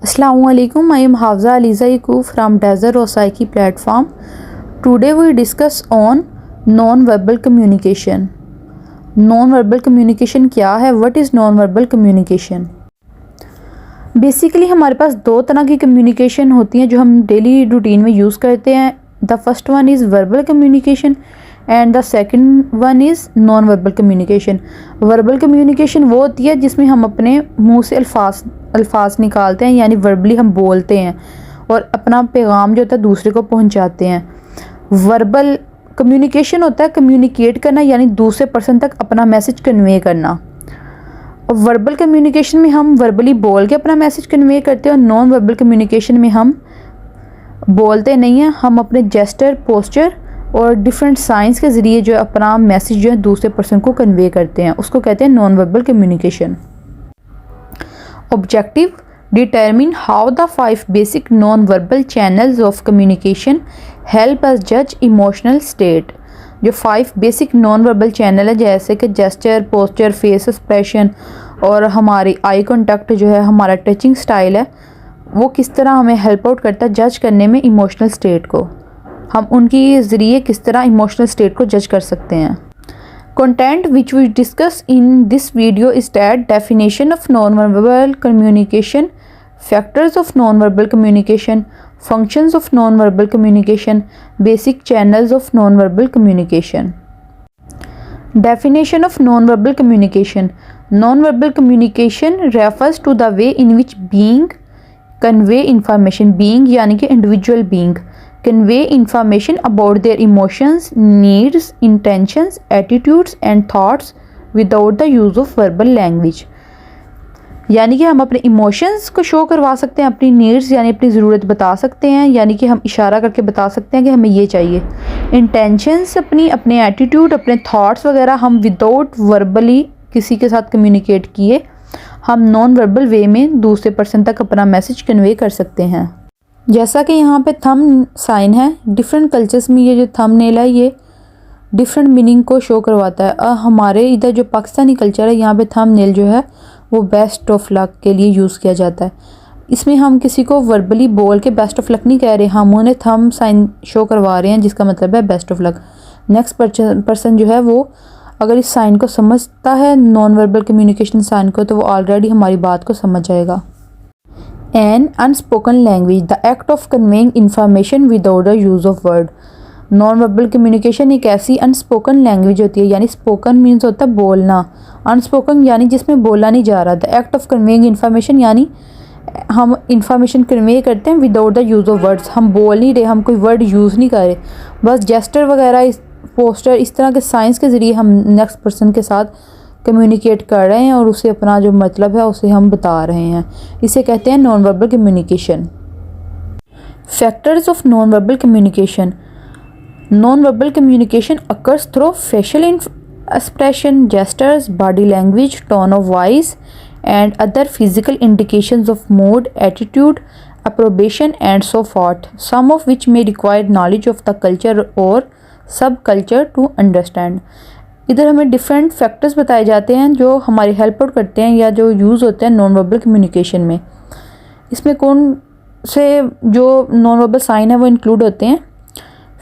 Assalamualaikum. I am Hafza Aliza Yakub from Desert Osaiki platform. Today we discuss on non-verbal communication. Non-verbal communication क्या है? What is non-verbal communication? Basically हमारे पास दो तरह की communication होती हैं जो हम डेली रूटीन में यूज़ करते हैं. The first one is verbal communication and the second one is non verbal communication. Verbal communication वो होती है जिसमें हम अपने मुंह से अल्फाज निकालते हैं, यानी वर्बली हम बोलते हैं और अपना पैगाम जो होता है दूसरे को पहुंचाते हैं. वर्बल कम्युनिकेशन होता है कम्युनिकेट करना, यानी दूसरे पर्सन तक अपना मैसेज कन्वे करना. और वर्बल कम्युनिकेशन में हम वर्बली बोल के अपना मैसेज कन्वे करते हैं और नॉन वर्बल कम्युनिकेशन में हम बोलते नहीं हैं, हम अपने जेस्चर, पोस्चर और डिफरेंट साइंस के ज़रिए जो अपना मैसेज जो है दूसरे पर्सन को कन्वे करते हैं, उसको कहते हैं non verbal communication. Objective: determine how the 5 basic non verbal channels of communication help us जज इमोशनल स्टेट. जो 5 बेसिक नॉन वर्बल चैनल है जैसे कि जेस्चर, पोस्चर, फेस एक्सप्रेशन और हमारी आई कॉन्टैक्ट जो है, हमारा टचिंग स्टाइल है, वो किस तरह हमें हेल्प आउट करता है जज करने में इमोशनल स्टेट को. हम उनकी ज़रिए किस तरह इमोशनल स्टेट को जज कर सकते हैं. Content which we discuss in this video is that definition of non-verbal communication, factors of non-verbal communication, functions of non-verbal communication, basic channels of non-verbal communication. Definition of non-verbal communication. Non-verbal communication refers to the way in which being convey information. Being यानी कि individual being convey information about their emotions, needs, intentions, attitudes and thoughts without the use of verbal language. यानी कि हम अपने emotions को show करवा सकते हैं, अपनी नीड्स यानी अपनी ज़रूरत बता सकते हैं, यानी कि हम इशारा करके बता सकते हैं कि हमें ये चाहिए. इंटेंशंस अपने एटीट्यूड, अपने थॉट्स वगैरह हम विदाउट वर्बली किसी के साथ कम्युनिकेट किए हम नॉन वर्बल वे में दूसरे पर्सन तक अपना मैसेज कन्वे कर सकते हैं. जैसा कि यहाँ पे थंब साइन है, डिफरेंट कल्चर्स में ये जो थंबनेल है ये डिफरेंट मीनिंग को शो करवाता है. हमारे इधर जो पाकिस्तानी कल्चर है यहाँ पे थंबनेल जो है वो बेस्ट ऑफ लक के लिए यूज़ किया जाता है. इसमें हम किसी को वर्बली बोल के बेस्ट ऑफ लक नहीं कह रहे, हम उन्हें थंब साइन शो करवा रहे हैं जिसका मतलब है best of luck. Next person जो है वो अगर इस साइन को समझता है, नॉन वर्बल कम्युनिकेशन साइन को, तो वो ऑलरेडी हमारी बात को समझ जाएगा. An unspoken language, the act of conveying information without the use of word. Non-verbal communication एक ऐसी unspoken language होती है, यानी spoken means होता है बोलना, unspoken यानी जिसमें बोला नहीं जा रहा. The act of conveying information यानी हम information convey करते हैं without the use of words. हम बोल नहीं रहे, हम कोई word यूज़ नहीं कर रहे, बस gesture वगैरह, पोस्टर, इस तरह के साइंस के ज़रिए हम नेक्स्ट पर्सन के साथ कम्युनिकेट कर रहे हैं और उसे अपना जो मतलब है उसे हम बता रहे हैं. इसे कहते हैं non verbal communication. Factors of non verbal communication. Non verbal communication occurs through facial expression, gestures, body language, tone of voice and other physical indications of mood, attitude, approbation and so forth, some of which may require knowledge of the culture और सब culture to understand. इधर हमें different factors बताए जाते हैं जो हमारी help out करते हैं या जो यूज़ होते हैं नॉन वर्बल कम्युनिकेशन में. इसमें कौन से जो नॉन वर्बल साइन है वो इंक्लूड होते हैं.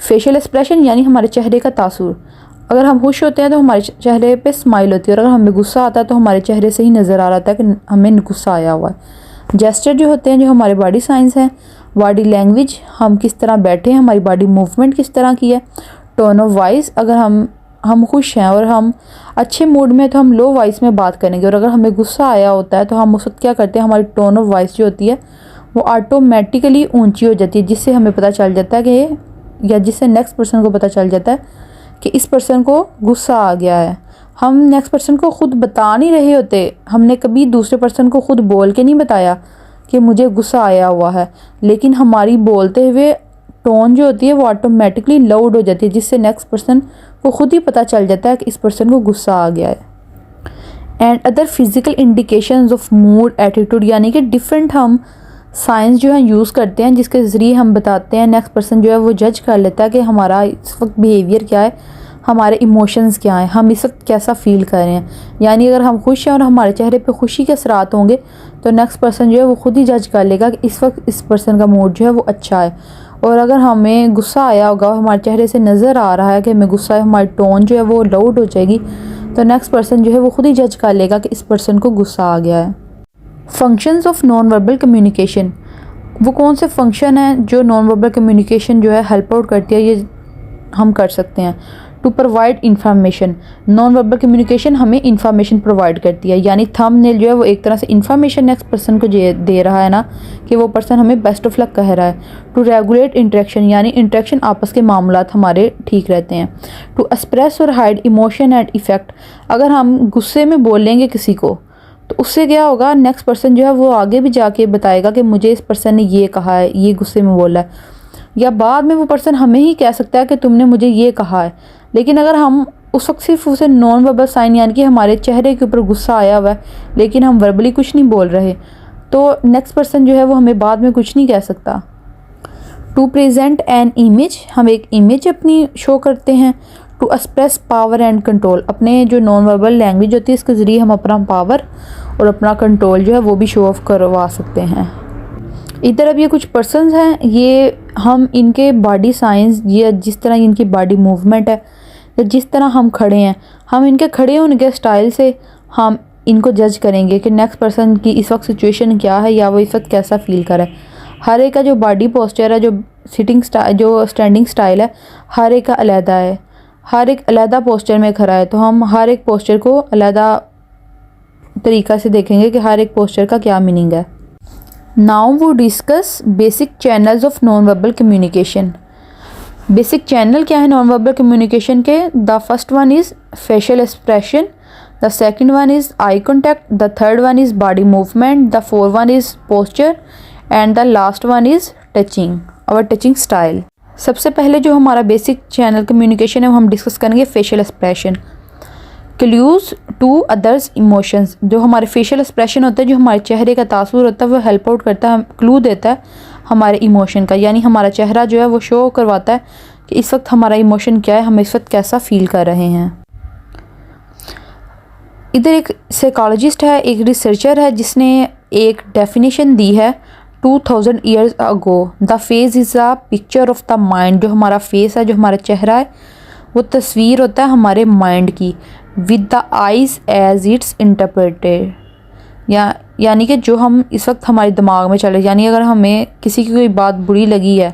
फेशियल एक्सप्रेशन यानी हमारे चेहरे का तासुर. अगर हम खुश होते हैं तो हमारे चेहरे पे स्माइल होती है, और अगर हमें गुस्सा आता है तो हमारे चेहरे से ही नज़र आ रहा था कि हमें गुस्सा आया हुआ है. जेस्चर जो होते हैं जो हमारे बॉडी साइंस हैं. बॉडी लैंग्वेज, हम किस तरह बैठे हैं, हमारी बॉडी मूवमेंट किस तरह की है. टोन ऑफ वॉइस, अगर हम खुश हैं और हम अच्छे मूड में तो हम लो वॉइस में बात करेंगे, और अगर हमें गुस्सा आया होता है तो हम उस वक्त क्या करते हैं, हमारी टोन ऑफ वॉइस जो होती है वो ऑटोमेटिकली ऊंची हो जाती है, जिससे हमें पता चल जाता है कि, या जिससे नेक्स्ट पर्सन को पता चल जाता है कि इस पर्सन को गुस्सा आ गया है. हम नेक्स्ट पर्सन को ख़ुद बता नहीं रहे होते, हमने कभी दूसरे पर्सन को ख़ुद बोल के नहीं बताया कि मुझे गुस्सा आया हुआ है, लेकिन हमारी बोलते हुए टोन जो होती है वो ऑटोमेटिकली लाउड हो जाती है, जिससे नेक्स्ट पर्सन को खुद ही पता चल जाता है कि इस पर्सन को गुस्सा आ गया है. And other physical indications of mood, attitude, यानी कि डिफरेंट हम साइंस जो है यूज़ करते हैं जिसके ज़रिए हम बताते हैं, नेक्स्ट पर्सन जो है वो जज कर लेता है कि हमारा इस वक्त बिहेवियर क्या है, हमारे इमोशंस क्या हैं, हम इस वक्त कैसा फ़ील कर रहे हैं. यानी अगर हम खुश हैं और हमारे चेहरे पे खुशी के असरात होंगे तो नेक्स्ट पर्सन जो है वो खुद ही जज कर लेगा कि इस वक्त इस पर्सन का मूड जो है वो अच्छा है। और अगर हमें गुस्सा आया होगा, हमारे चेहरे से नज़र आ रहा है कि हमें गुस्सा है, हमारी टोन जो है वो लाउड हो जाएगी, तो नेक्स्ट पर्सन जो है वो खुद ही जज कर लेगा कि इस पर्सन को गुस्सा आ गया है। Functions of non verbal communication, वो कौन से फंक्शन हैं जो नॉन वर्बल कम्युनिकेशन जो है हेल्प आउट करती है, ये हम कर सकते हैं। To provide information, non verbal communication हमें इंफॉर्मेशन प्रोवाइड करती है, यानी थंबनेल जो है वो एक तरह से इंफॉर्मेशन नेक्स्ट पर्सन को दे रहा है ना कि वो पर्सन हमें बेस्ट ऑफ लक कह रहा है। टू रेगुलेट इंटरेक्शन, यानी इंटरेक्शन आपस के मामलात हमारे ठीक रहते हैं। टू एक्सप्रेस और हाइड इमोशन एंड इफेक्ट, अगर हम गुस्से में बोलेंगे किसी को तो उससे क्या होगा, नेक्स्ट पर्सन जो है वो आगे भी जाके बताएगा कि मुझे इस पर्सन ने ये कहा है, ये गुस्से में बोला है, या बाद में वो पर्सन हमें ही कह सकता है कि तुमने मुझे ये कहा है। लेकिन अगर हम उस वक्त सिर्फ उसे नॉन वर्बल साइन यानी कि हमारे चेहरे के ऊपर गुस्सा आया हुआ है लेकिन हम वर्बली कुछ नहीं बोल रहे, तो नेक्स्ट पर्सन जो है वो हमें बाद में कुछ नहीं कह सकता। टू प्रेजेंट एन इमेज, हम एक इमेज अपनी शो करते हैं। To express power and control, अपने जो नॉन वर्बल लैंग्वेज होती है इसके ज़रिए हम अपना पावर और अपना कंट्रोल जो है वो भी शो ऑफ करवा सकते हैं। इधर अब ये कुछ पर्सन्स हैं, ये हम इनके बॉडी साइंस या जिस तरह इनकी बॉडी मूवमेंट है या जिस तरह हम खड़े हैं, हम इनके खड़े होने के स्टाइल से हम इनको जज करेंगे कि नेक्स्ट पर्सन की इस वक्त सिचुएशन क्या है या वो इस वक्त कैसा फील करे। हर एक का जो बॉडी पोस्चर है, जो सिटिंग स्टाइल, जो स्टैंडिंग स्टाइल है, हर एक का अलहदा है, हर एक अलहदा पोस्चर में खड़ा है, तो हम हर एक पोस्चर को अलहदा तरीक़ा से देखेंगे कि हर एक पोस्चर का क्या मीनिंग है। नाउ वो discuss basic channels of non verbal communication. Basic channel क्या है नॉन वर्बल कम्युनिकेशन के? The first one is facial expression, the second one is eye contact, the third one is body movement, the fourth one is posture and the last one is touching, our touching style. सबसे पहले जो हमारा basic channel communication है वो हम discuss करेंगे facial expression. Clues to others emotions, जो हमारे फेशियल एक्सप्रेशन होता है, जो हमारे चेहरे का तासुर होता है वो हेल्प आउट करता है, क्लू देता है हमारे इमोशन का, यानी हमारा चेहरा जो है वो शो करवाता है कि इस वक्त हमारा इमोशन क्या है, हम इस वक्त कैसा फील कर रहे हैं। इधर एक साइकोलॉजिस्ट है, एक रिसर्चर है जिसने एक डेफिनेशन दी है 2000 years ago, the face is a picture of the mind, जो हमारा फेस है, जो हमारा चेहरा है वो तस्वीर होता है हमारे माइंड की, with the eyes as it's interpreted, यानी कि जो हम इस वक्त हमारे दिमाग में चले, यानी अगर हमें किसी की कोई बात बुरी लगी है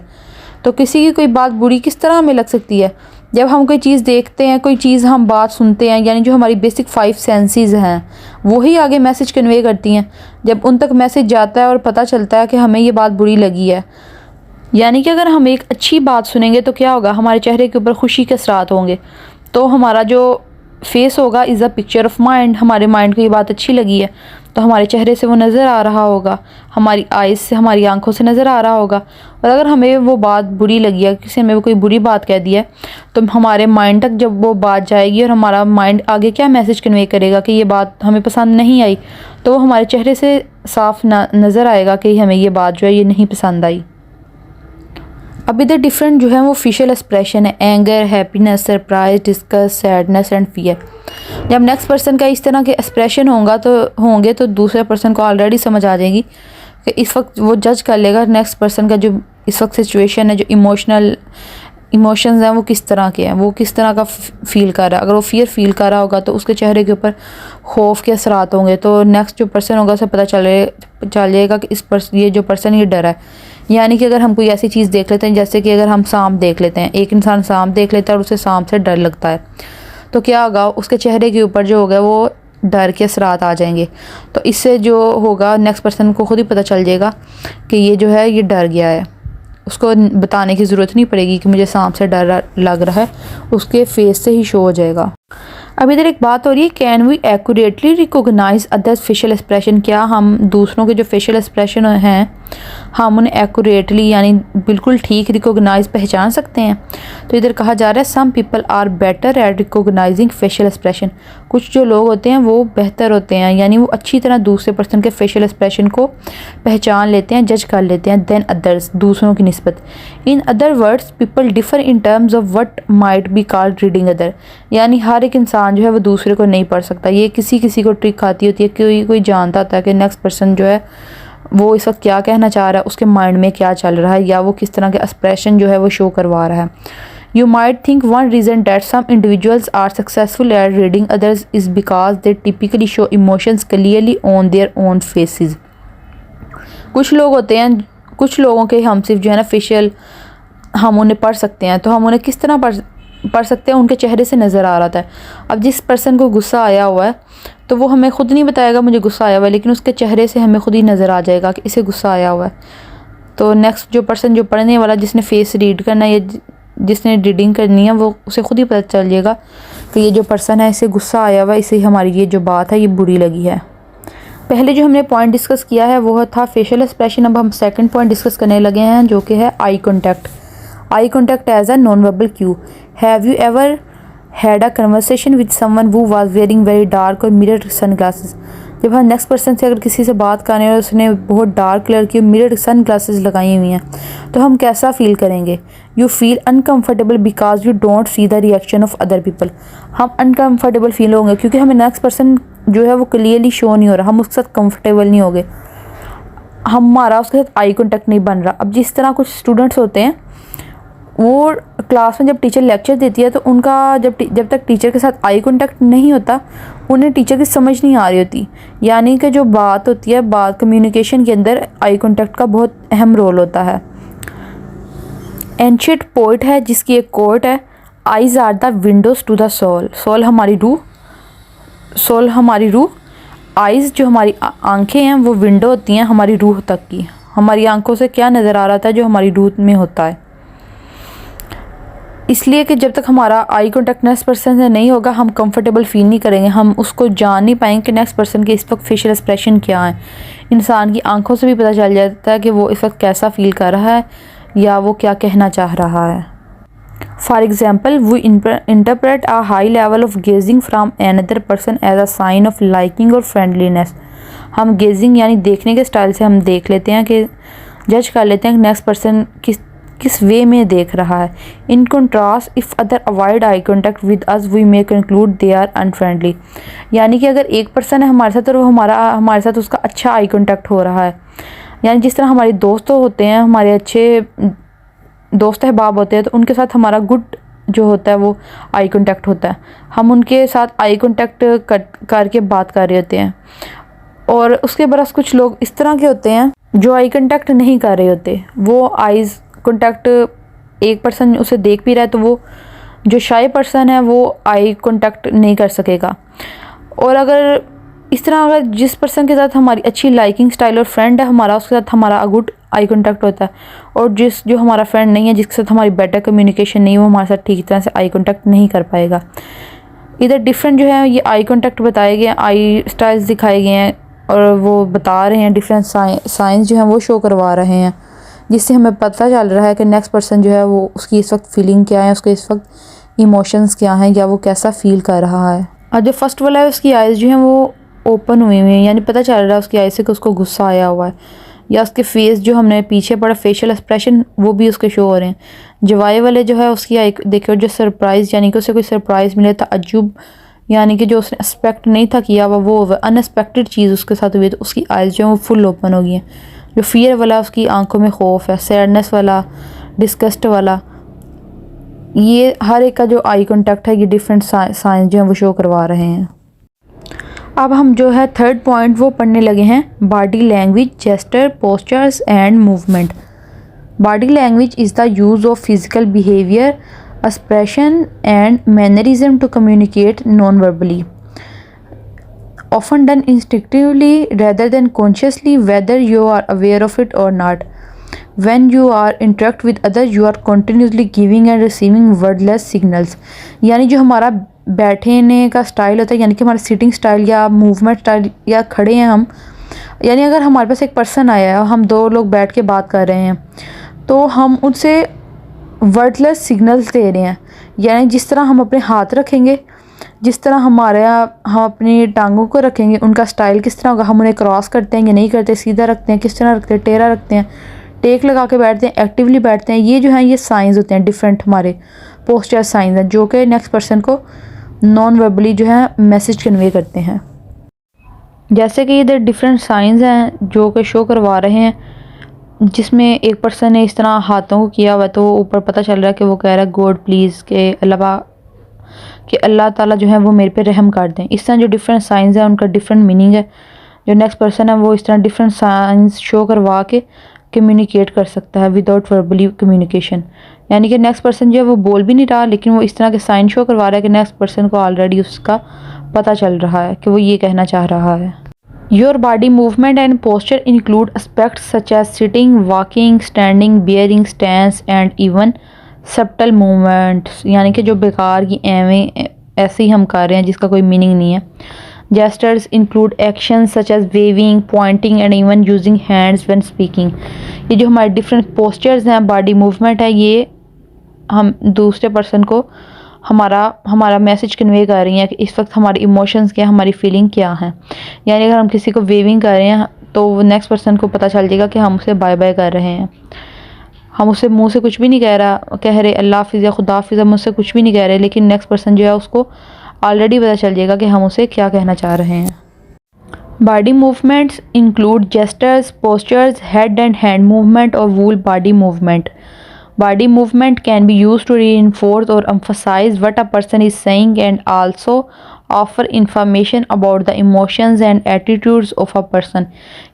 तो किसी की कोई बात बुरी किस तरह हमें लग सकती है, जब हम कोई चीज़ देखते हैं, कोई चीज़ हम बात सुनते हैं, यानी जो हमारी बेसिक 5 सेंसेस हैं वही आगे मैसेज कन्वे करती हैं। जब उन तक मैसेज जाता है और पता चलता है कि हमें ये बात बुरी लगी है, यानी कि अगर हम एक अच्छी बात सुनेंगे तो क्या होगा, हमारे चेहरे के ऊपर खुशी के असरात होंगे, तो हमारा जो फेस होगा is a picture of mind, हमारे माइंड को ये बात अच्छी लगी है तो हमारे चेहरे से वो नज़र आ रहा होगा, हमारी आइज़ से, हमारी आंखों से नज़र आ रहा होगा। और अगर हमें वो बात बुरी लगी है, किसी ने कोई बुरी बात कह दी है, तो हमारे माइंड तक जब वो बात जाएगी और हमारा माइंड आगे क्या मैसेज कन्वे करेगा कि ये बात हमें पसंद नहीं आई, तो वो हमारे चेहरे से साफ नज़र आएगा कि हमें ये बात जो है ये नहीं पसंद आई। अब इधर डिफरेंट जो है वो फेशियल एक्सप्रेशन है, anger, happiness, surprise, disgust, sadness and fear. जब नेक्स्ट पर्सन का इस तरह के एक्सप्रेशन होंगे तो दूसरे पर्सन को ऑलरेडी समझ आ जाएगी कि इस वक्त वो जज कर लेगा नेक्स्ट पर्सन का जो इस वक्त सिचुएशन है, जो इमोशंस हैं वो किस तरह के हैं, वो किस तरह का फील कर रहा है। अगर वो फियर फील कर रहा होगा तो उसके चेहरे के ऊपर खौफ के असरात होंगे, तो नेक्स्ट जो पर्सन होगा उसे पता चल जाएगा कि ये जो पर्सन ये डरा है। यानी कि अगर हम कोई ऐसी चीज़ देख लेते हैं, जैसे कि अगर हम सांप देख लेते हैं, एक इंसान सांप देख लेता है और उसे सांप से डर लगता है, तो क्या होगा, उसके चेहरे के ऊपर जो होगा वो डर के असरात आ जाएंगे। तो इससे जो होगा नेक्स्ट पर्सन को खुद ही पता चल जाएगा कि ये जो है ये डर गया है, उसको बताने की ज़रूरत नहीं पड़ेगी कि मुझे सांप से डर लग रहा है, उसके फेस से ही शो हो जाएगा। अब इधर एक बात हो रही है, can we accurately recognize others facial expression, क्या हम दूसरों के जो फेशियल एक्सप्रेशन हैं हम उन्हें एक्यूरेटली यानी बिल्कुल ठीक रिकॉग्नाइज पहचान सकते हैं। तो इधर कहा जा रहा है some people are better at recognizing facial expression. कुछ जो लोग होते हैं वो बेहतर होते हैं यानी वो अच्छी तरह दूसरे पर्सन के फेशियल एक्सप्रेशन को पहचान लेते हैं, जज कर लेते हैं देन अदर्स, दूसरों की निस्बत। In other words people differ in terms of what might be called reading other. यानी हर एक इंसान जो है वो दूसरे को नहीं पढ़ सकता। ये किसी किसी को ट्रिक आती होती है, कोई कोई जानता होता है कि नेक्स्ट पर्सन जो है वो इस वक्त क्या कहना चाह रहा है, उसके माइंड में क्या चल रहा है, या वो किस तरह के एक्सप्रेशन जो है वो शो करवा रहा है। You might think one reason that some individuals are successful at reading others is because they typically show emotions clearly on their own faces. कुछ लोग होते हैं, कुछ लोगों के हम सिर्फ जो है ना फेशियल हम उन्हें पढ़ सकते हैं। तो हम उन्हें किस तरह पढ़ सकते हैं, उनके चेहरे से नज़र आ रहा था। अब जिस पर्सन को गुस्सा आया हुआ है तो वो हमें खुद नहीं बताएगा मुझे गुस्सा आया हुआ है, लेकिन उसके चेहरे से हमें खुद ही नज़र आ जाएगा कि इसे गुस्सा आया हुआ है। तो नेक्स्ट जो पर्सन जो पढ़ने वाला जिसने फेस रीड करना है या जिसने रीडिंग करनी है वो उसे खुद ही पता चल जाएगा कि ये जो पर्सन है इसे गुस्सा आया हुआ है, इसे हमारी ये जो बात है ये बुरी लगी है। पहले जो हमने पॉइंट डिस्कस किया है वो था फेशियल एक्सप्रेशन। अब हम सेकंड पॉइंट डिस्कस करने लगे हैं जो कि है eye contact. Eye contact as a non verbal cue. Have you ever had a conversation with someone who was wearing very dark और मिरर्ड सन ग्लासेस। जब हम नेक्स्ट पर्सन से अगर किसी से बात कर रहे हैं और उसने बहुत डार्क कलर की मिरर्ड सन ग्लासेस लगाई हुई हैं तो हम कैसा फील करेंगे? You feel uncomfortable because you don't see the reaction of other people. हम अनकम्फर्टेबल फील होंगे क्योंकि हमें नेक्स्ट पर्सन जो है वो क्लियरली शो नहीं हो रहा, हम उसके साथ कंफर्टेबल नहीं होंगे, हमारा उसके साथ आई कॉन्टैक्ट नहीं बन रहा। अब जिस तरह कुछ स्टूडेंट्स होते हैं वो क्लास में जब टीचर लेक्चर देती है तो उनका जब तक टीचर के साथ आई कांटेक्ट नहीं होता उन्हें टीचर की समझ नहीं आ रही होती। यानी कि जो बात होती है, बात कम्युनिकेशन के अंदर आई कांटेक्ट का बहुत अहम रोल होता है। एंशिएंट पोइट है जिसकी एक कोट है, eyes are the windows to the soul. Soul हमारी रूह, आइज़ जो हमारी आंखें हैं वो विंडो होती हैं हमारी रूह तक की। हमारी आंखों से क्या नज़र आ रहा था जो हमारी रूह में होता है। इसलिए कि जब तक हमारा आई कॉन्टैक्ट नेक्स्ट पर्सन से नहीं होगा हम कंफर्टेबल फील नहीं करेंगे, हम उसको जान नहीं पाएंगे कि नेक्स्ट पर्सन के इस वक्त फेशियल एक्सप्रेशन क्या है। इंसान की आंखों से भी पता चल जाता है कि वो इस वक्त कैसा फील कर रहा है या वो क्या कहना चाह रहा है। For example we interpret a high level of gazing from another person as a sign of liking और फ्रेंडलीनेस। हम गेजिंग यानी देखने के स्टाइल से हम देख लेते हैं कि जज कर लेते हैं कि नेक्स्ट पर्सन किस वे में देख रहा है। In contrast if other avoid eye contact with us we may conclude they are unfriendly. यानी कि अगर एक पर्सन है हमारे साथ और वो हमारे साथ उसका अच्छा आई कॉन्टैक्ट हो रहा है, यानी जिस तरह हमारे दोस्त होते हैं, हमारे अच्छे दोस्त अहबाब होते हैं तो उनके साथ हमारा गुड जो होता है वो आई कॉन्टैक्ट होता है, हम उनके साथ आई कॉन्टैक्ट करके बात कर रहे होते हैं। और उसके बरस कुछ लोग इस तरह के होते हैं जो आई कॉन्टैक्ट नहीं कर रहे होते, वो आइज़ कॉन्टैक्ट एक पर्सन उसे देख भी रहा है तो वो जो शाय पर्सन है वो आई कॉन्टैक्ट नहीं कर सकेगा। और अगर इस तरह अगर जिस पर्सन के साथ हमारी अच्छी लाइकिंग स्टाइल और फ्रेंड है हमारा, उसके साथ हमारा गुड आई कॉन्टैक्ट होता है, और जो हमारा फ्रेंड नहीं है, जिसके साथ हमारी बेटर कम्युनिकेशन नहीं है, वो हमारे साथ ठीक तरह से आई कॉन्टैक्ट नहीं कर पाएगा। इधर डिफरेंट जो है ये आई कॉन्टैक्ट बताए गए हैं, आई स्टाइल्स दिखाए गए हैं और वो बता रहे हैं डिफरेंट साइंस जो हैं वो शो करवा रहे हैं, जिससे हमें पता चल रहा है कि नेक्स्ट पर्सन जो है वो उसकी इस वक्त फीलिंग क्या है, उसके इस वक्त इमोशंस क्या हैं, या वो कैसा फील कर रहा है। और जो फर्स्ट वाला है उसकी आइज़ जो हैं वो ओपन हुई हैं, यानी पता चल रहा है उसकी आइज़ से कि उसको गुस्सा आया हुआ है, या उसके फेस जो हमने पीछे पढ़ा फेशियल एक्सप्रेशन वो भी उसके शो हो रहे हैं। जवाई वाले जो है उसकी आई देखिए, जो सरप्राइज़ यानी कि उसे कोई सरप्राइज़ मिले था, अजूब यानी कि जो उसने एक्सपेक्ट नहीं था किया वो अनएक्सपेक्टेड चीज़ उसके साथ हुई, तो उसकी आइज़ जो है वो फुल ओपन हो गई हैं। जो फियर वाला उसकी आंखों में खौफ है, सैडनेस वाला, डिस्गस्ट वाला, ये हर एक का जो आई कांटेक्ट है ये डिफरेंट साइंस जो है वो शो करवा रहे हैं। अब हम जो है थर्ड पॉइंट वो पढ़ने लगे हैं, body language, gesture, postures and movement. Body language is the use of physical behaviour, expression and mannerism to communicate non verbally, often done instinctively rather than consciously, whether you are aware of it or not. When you are interact with others, you are continuously giving and receiving wordless signals. यानी जो हमारा बैठने का style होता है, यानी कि हमारा सिटिंग स्टाइल या मूवमेंट स्टाइल या खड़े हैं हम, यानी अगर हमारे पास एक पर्सन आया है और हम दो लोग बैठ के बात कर रहे हैं तो हम उनसे वर्डलेस सिग्नल्स दे रहे हैं। यानी जिस तरह हम अपने हाथ रखेंगे, जिस तरह हम अपनी टांगों को रखेंगे, उनका स्टाइल किस तरह होगा, हम उन्हें क्रॉस करते हैं या नहीं करते, सीधा रखते हैं, किस तरह रखते हैं, टेढ़ा रखते हैं, टेक लगा के बैठते हैं, एक्टिवली बैठते हैं, ये जो है ये साइंस होते हैं, डिफरेंट हमारे पोस्चर साइंस हैं जो कि नेक्स्ट पर्सन को नॉन वर्बली जो है मैसेज कन्वे करते हैं। जैसे कि इधर डिफरेंट साइंस हैं जो कि शो करवा रहे हैं, जिसमें एक पर्सन ने इस तरह हाथों को किया हुआ है तो ऊपर पता चल रहा है कि वो कह रहा है गॉड प्लीज़ कि अल्लाह ताला जो है वो मेरे पे रहम कर दें। इस तरह जो डिफरेंट साइंस हैं उनका डिफरेंट मीनिंग है। जो नेक्स्ट पर्सन है वो इस तरह डिफरेंट साइंस शो करवा के कम्युनिकेट कर सकता है विदाउट वर्बली कम्युनिकेशन। यानी कि नेक्स्ट पर्सन जो है वो बोल भी नहीं रहा, लेकिन वो इस तरह के साइन शो करवा रहा है कि नेक्स्ट पर्सन को ऑलरेडी उसका पता चल रहा है कि वो ये कहना चाह रहा है। Your body movement and posture include aspects such as sitting, walking, standing, bearing stance and even subtle movements. यानी कि जो बेकार की ऐसे ही हम कर रहे हैं जिसका कोई मीनिंग नहीं है। Gestures include actions such as waving, pointing and even using hands when speaking. ये जो हमारे डिफरेंट पोस्चर्स हैं, बॉडी मूवमेंट है, ये हम दूसरे पर्सन को हमारा मैसेज कन्वे कर रही हैं कि इस वक्त हमारे इमोशंस क्या, हमारी फीलिंग क्या है। यानी अगर हम किसी को वेविंग कर रहे हैं तो नेक्स्ट पर्सन को पता चल जाएगा कि हम उसे बाय बाय कर रहे हैं। हम उसे मुंह से कुछ भी नहीं कह रहे अल्लाह हाफिज़ या खुदा हाफिज़, हम उससे कुछ भी नहीं कह रहे, लेकिन नेक्स्ट पर्सन जो है उसको ऑलरेडी पता चल जाएगा कि हम उसे क्या कहना चाह रहे हैं। Body movements include gestures, postures, head and hand movement और whole body movement. Body movement can be used to reinforce or emphasize what a person is saying and also offer information about the emotions and attitudes of a person।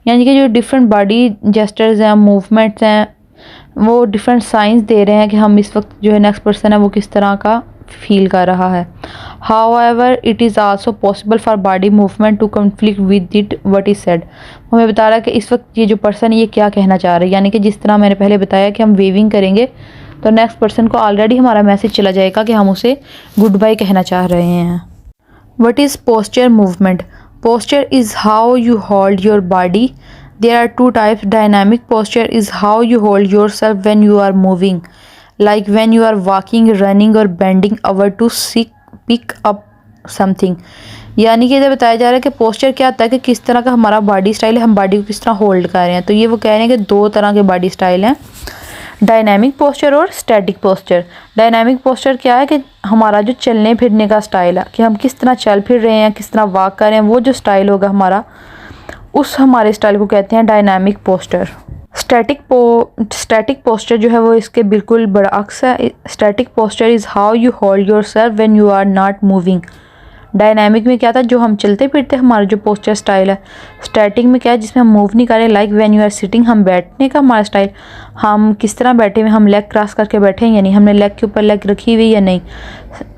यानी कि जो different body gestures हैं, movements हैं, वो different science दे रहे हैं कि हम इस वक्त जो है नेक्स्ट पर्सन है वो किस तरह का फील कर रहा है। However, it is also possible for body movement to conflict with it what is said। हमें बता रहा है कि इस वक्त ये जो पर्सन ये क्या कहना चाह रहा है। यानी कि जिस तरह मैंने पहले बताया कि हम वेविंग करेंगे तो नेक्स्ट पर्सन को ऑलरेडी हमारा मैसेज चला जाएगा कि हम उसे गुड बाय कहना चाह रहे हैं। What is posture movement? Posture is how you hold your body. There are two types. Dynamic posture is how you hold yourself when you are moving, like when you are walking, running or bending over to pick up something। यानी कि इधर बताया जा रहा है कि posture क्या होता है कि किस तरह का हमारा बॉडी स्टाइल है, हम बॉडी को किस तरह होल्ड कर रहे हैं। तो ये वो कह रहे हैं कि दो तरह के बॉडी स्टाइल हैं, डायनामिक पोस्चर और स्टैटिक पोस्चर। डायनामिक पोस्चर क्या है कि हमारा जो चलने फिरने का स्टाइल है, कि हम किस तरह चल फिर रहे हैं, किस तरह वॉक कर रहे हैं, वो जो स्टाइल होगा हमारा, उस हमारे स्टाइल को कहते हैं डायनामिक पोस्चर। स्टैटिक पोस्चर जो है वो इसके बिल्कुल बरअक्स है। Static posture is how you hold yourself when you are not moving. Dynamic में क्या था, जो हम चलते फिरते हमारा जो पोस्चर स्टाइल है। स्टैटिक में क्या है, जिसमें हम मूव नहीं कर रहे, like when you are sitting, हम बैठने का हमारा स्टाइल, हम किस तरह बैठे हुए, हम लेग क्रॉस करके बैठे हैं या नहीं, हमने लेग के ऊपर लेग रखी हुई या नहीं,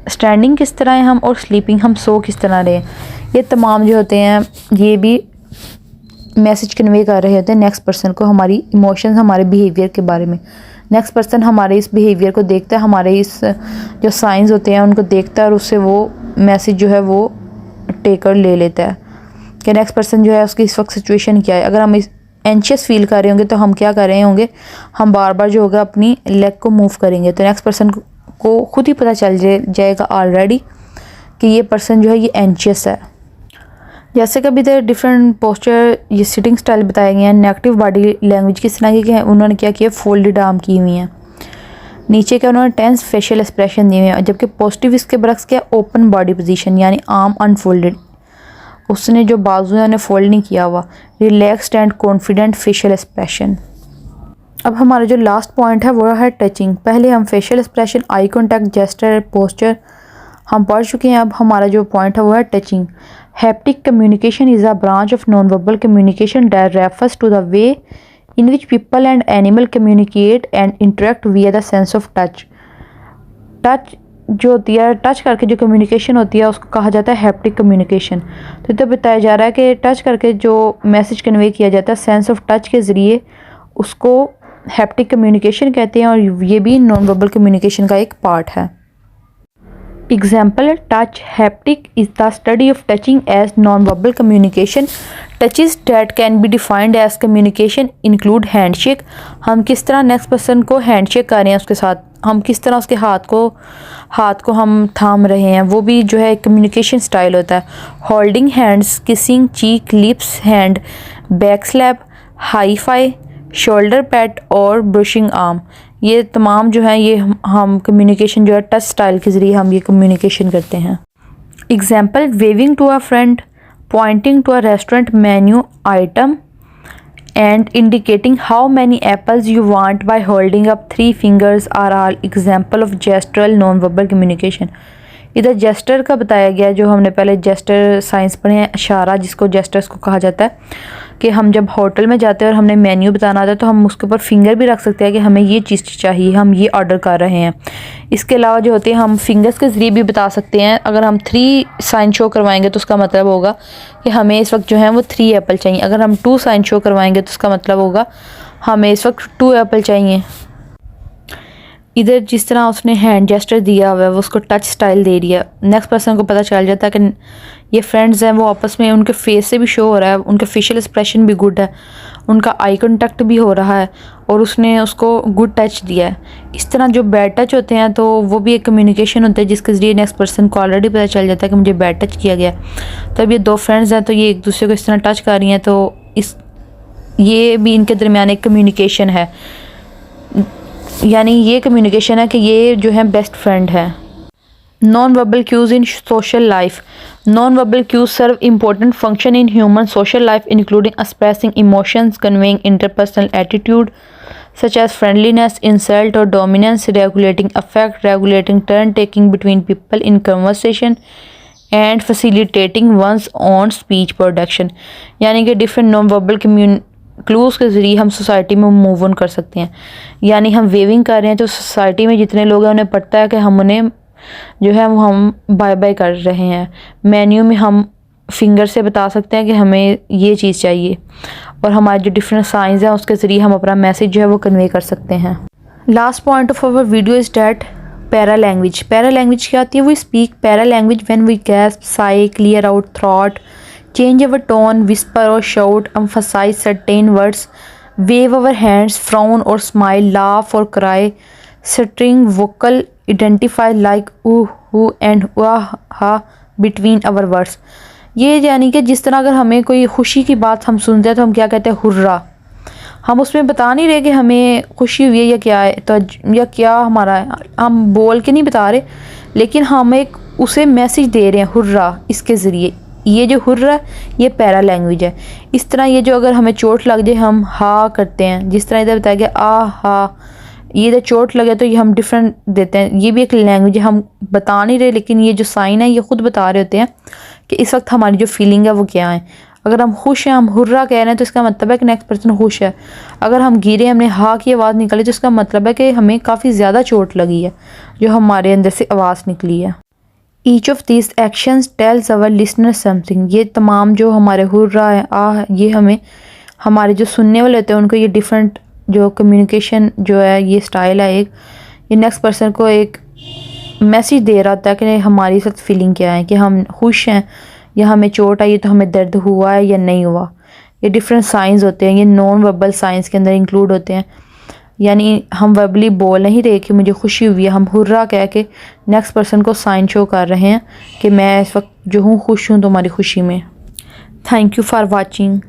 स्टैंडिंग किस तरह है हम, और स्लीपिंग हम सो किस तरह रहे। ये तमाम जो होते हैं ये भी मैसेज कन्वे कर रहे होते हैं नेक्स्ट पर्सन को, हमारी इमोशंस, हमारे बिहेवियर के बारे में। नेक्स्ट पर्सन हमारे इस बिहेवियर को देखता है, हमारे इस जो साइंस होते हैं उनको देखता है और उससे वो मैसेज जो है वो टेकर ले लेता है कि नेक्स्ट पर्सन जो है उसकी इस वक्त सिचुएशन क्या है। अगर हम इस एंशियस फील कर रहे होंगे तो हम क्या कर रहे होंगे, हम बार बार जो होगा अपनी लेग को मूव करेंगे, तो नेक्स्ट पर्सन को खुद ही पता चल जाएगा ऑलरेडी कि ये पर्सन जो है ये एंशियस है। जैसे कि अभी इधर डिफरेंट पोस्चर, ये सिटिंग स्टाइल बताए गए हैं। नेगेटिव बॉडी लैंग्वेज किस तरह की है, उन्होंने क्या किया, फोल्डेड आर्म की हुई हैं, नीचे क्या उन्होंने टेंस फेशियल एक्सप्रेशन दिए हुए हैं, जबकि पॉजिटिव इसके बरक्स क्या, ओपन बॉडी पोजीशन, यानी आर्म अनफोल्डेड, उसने जो बाजू है उन्हें फोल्ड नहीं किया हुआ। Relaxed and confident facial expression. अब हमारा जो लास्ट पॉइंट है वो है टचिंग। पहले हम facial expression, eye contact, gesture, posture हम पढ़ चुके हैं। अब हमारा जो पॉइंट है वो है touching. Haptic communication is a branch of non verbal communication that refers to the way in which people and animal communicate and interact via the sense of touch। Touch जो होती है, टच करके जो communication होती है उसको कहा जाता है हैप्टिक कम्युनिकेशन। तो इधर बताया जा रहा है कि टच करके जो मैसेज कन्वे किया जाता है सेंस ऑफ टच के ज़रिए, उसको हैप्टिक कम्युनिकेशन कहते हैं और ये भी नॉन वर्बल कम्युनिकेशन का एक पार्ट है। Example, touch. Haptic is the study of touching as non-verbal communication. Touches that can be defined as communication include handshake. हम किस तरह नेक्स्ट पर्सन को हैंडशेक कर रहे हैं उसके साथ, हम किस तरह उसके हाथ को हम थाम रहे हैं, वो भी जो है कम्युनिकेशन स्टाइल होता है. Holding hands, kissing, cheek, lips, hand, back slap, high five, shoulder pat और ब्रशिंग आर्म, ये तमाम जो है ये हम कम्युनिकेशन जो है टच स्टाइल के ज़रिए हम ये कम्युनिकेशन करते हैं. Example, waving to a friend, pointing to a restaurant menu item and indicating how many apples you want by holding up 3 fingers are all example of gestural non-verbal communication. इधर gesture का बताया गया, जो हमने पहले gesture science पढ़े हैं, इशारा जिसको जेस्टर्स को कहा जाता है, कि हम जब होटल में जाते हैं और हमने मेन्यू बताना आता है तो हम उसके ऊपर फिंगर भी रख सकते हैं कि हमें ये चीज़ चाहिए, हम ये ऑर्डर कर रहे हैं. इसके अलावा जो होती है हम फिंगर्स के ज़रिए भी बता सकते हैं. अगर हम 3 साइन शो करवाएंगे तो उसका मतलब होगा कि हमें इस वक्त जो है वो 3 एप्पल चाहिए. अगर हम 2 साइन शो करवाएंगे तो उसका मतलब होगा हमें इस वक्त 2 एप्पल चाहिए. इधर जिस तरह उसने हैंड जेस्टर दिया हुआ है वो उसको टच स्टाइल दे दिया, नेक्स्ट पर्सन को पता चल जाता है कि ये फ्रेंड्स हैं, वो आपस में उनके फेस से भी शो हो रहा है, उनका फेशियल एक्सप्रेशन भी गुड है, उनका आई कॉन्टैक्ट भी हो रहा है और उसने उसको गुड टच दिया है. इस तरह जो बैड टच होते हैं तो वो भी एक कम्युनिकेशन होता है जिसके ज़रिए नेक्स्ट पर्सन को ऑलरेडी पता चल जाता है कि मुझे बैड टच किया गया. तो अब ये 2 फ्रेंड्स हैं तो ये एक दूसरे को इस तरह टच कर रही हैं, तो ये भी इनके दरमियान एक कम्युनिकेशन है, यानी ये कम्युनिकेशन है कि ये जो है बेस्ट फ्रेंड है. Non verbal cues in social life. Non verbal cues serve important function in human social life including expressing emotions, conveying interpersonal attitude such as friendliness, insult or dominance, regulating affect, regulating turn taking between people in conversation and facilitating one's own speech production. यानी कि different non verbal clues के ज़रिए हम society में move on कर सकते हैं. यानी हम वेविंग कर रहे हैं तो सोसाइटी में जितने लोग हैं उन्हें पता है कि हम उन्हें जो है वो हम बाय बाय कर रहे हैं. मेन्यू में हम फिंगर से बता सकते हैं कि हमें ये चीज़ चाहिए और हमारे जो डिफरेंट साइंस हैं उसके ज़रिए हम अपना मैसेज जो है वो कन्वे कर सकते हैं. Last point of our video is that paralanguage. Paralanguage क्या आती है? We speak paralanguage when we gasp, sigh, clear out thought, change our tone, whisper or shout, emphasize certain words, wave our hands, frown or smile, laugh or cry, string vocal identify like ooh, hoo and wah, ha between our words. ये यानी कि जिस तरह अगर हमें कोई खुशी की बात हम सुनते हैं तो हम क्या कहते हैं? हुर्रा. हम उसमें बता नहीं रहे कि हमें खुशी हुई है या क्या है, तो या क्या हमारा है, हम बोल के नहीं बता रहे, लेकिन हम एक उसे मैसेज दे रहे हैं हुर्रा इसके ज़रिए. ये जो हुर्रा ये पैरा लैंग्वेज है. इस तरह ये जो अगर हमें चोट लग जाए हम हा करते हैं, जिस तरह इधर बताया गया आ हा, ये इधर चोट लगे तो ये हम डिफरेंट देते हैं. ये भी एक लैंग्वेज है, हम बता नहीं रहे लेकिन ये जो साइन है ये खुद बता रहे होते हैं कि इस वक्त हमारी जो फीलिंग है वो क्या है. अगर हम खुश हैं, हम हुर्रा कह रहे हैं तो इसका मतलब है कि नेक्स्ट पर्सन खुश है. अगर हम गिरे, हमने हा की आवाज़ निकाली तो इसका मतलब है कि हमें काफ़ी ज़्यादा चोट लगी है, जो हमारे अंदर से आवाज़ निकली है. Each of this actions tells our listener something. ये तमाम जो हमारे हुर्रा है, आ, ये हमें हमारे जो सुनने वाले होते हैं उनको ये डिफरेंट जो कम्युनिकेशन जो है ये स्टाइल है एक, ये नेक्स्ट पर्सन को एक मैसेज दे रहा होता है कि हमारी साथ फीलिंग क्या है, कि हम खुश हैं या हमें चोट आई तो हमें दर्द हुआ है या नहीं हुआ. ये डिफरेंट साइंस होते हैं, ये नॉन वर्बल साइंस के अंदर इंक्लूड होते हैं. यानी हम वर्बली बोल नहीं रहे कि मुझे खुशी हुई है, हम हुर्रा कह के नेक्स्ट पर्सन को साइन शो कर रहे हैं कि मैं इस वक्त जो हूँ खुश हूँ तुम्हारी खुशी में. Thank you for watching.